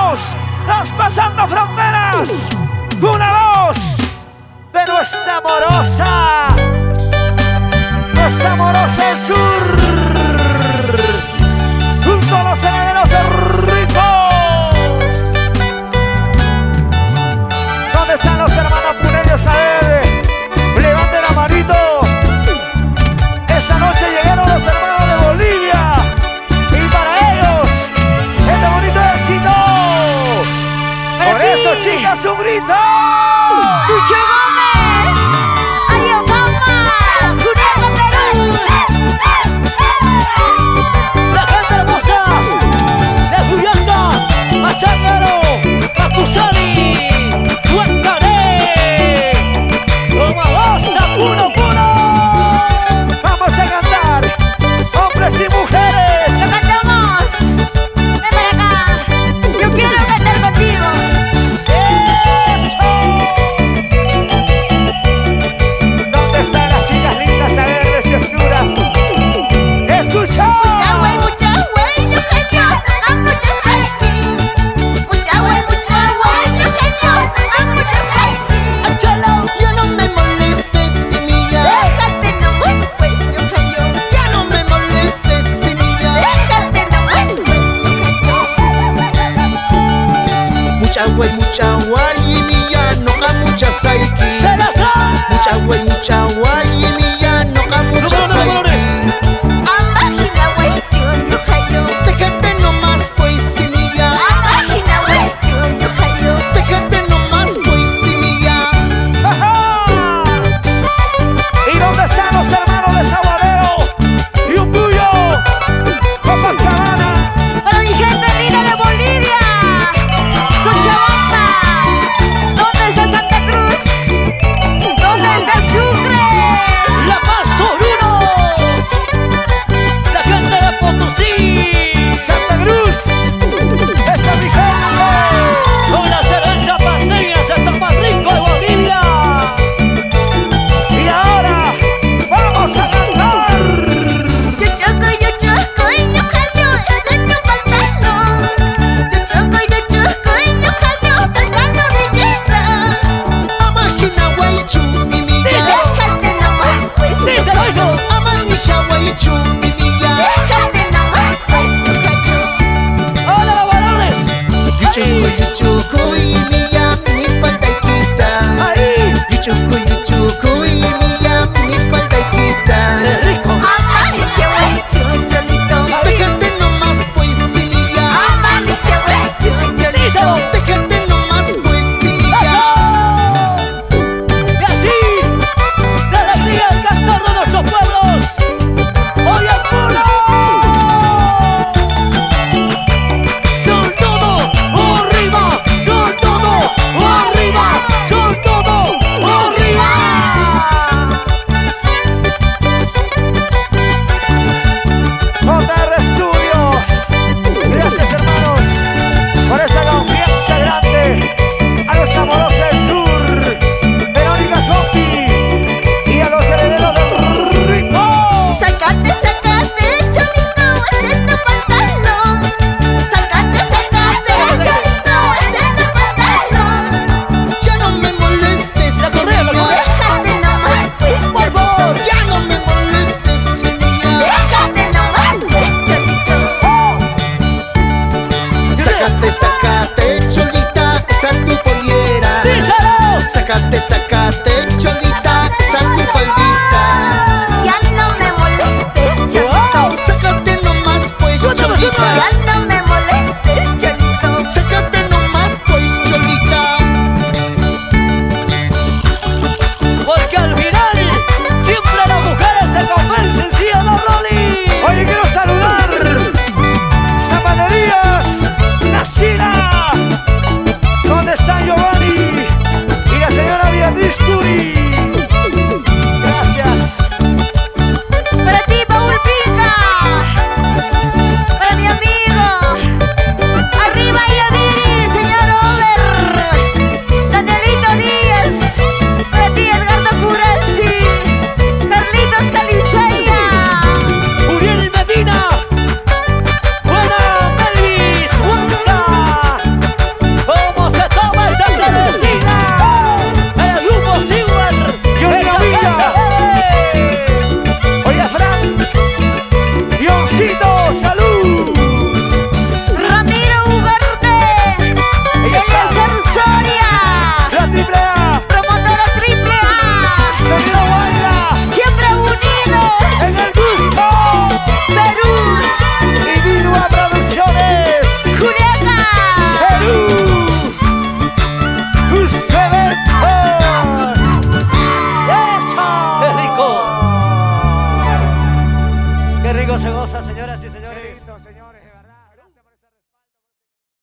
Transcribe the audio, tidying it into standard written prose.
voz traspasando fronteras, una voz de nuestra amorosa del sur, junto a los herederos del ritmo. ¿Dónde están los hermanos puneños? A ver, levanten la manito. Esa noche llegaron los hermanos de Bolivia y para ellos este bonito éxito. Por eso, chicas, un grito. ¡Lucho Gómez! ¡Adiós, fama! ¡Julián Perú! La gente hermosa de Juliaca, Mazángaro, Macusani, Huascaré, Tomagosa, puro, puro. Vamos a cantar, hombres y mujeres. ¡Lo cantamos! ¡Ven para acá! ¡Yo quiero cantar contigo! ¡Eso! ¿Dónde están las chicas lindas, alegres y oscuras? ¡Escucha! Mucha güey, lo genio, amo ya estar aquí. Mucha güey, lo genio, amo ya estar aquí. ¡Échalo! Ya no me molestes, semilla. Déjate nomás pues, lo genio. Ya no me molestes, semilla. Déjate nomás pues, lo genio. Mucha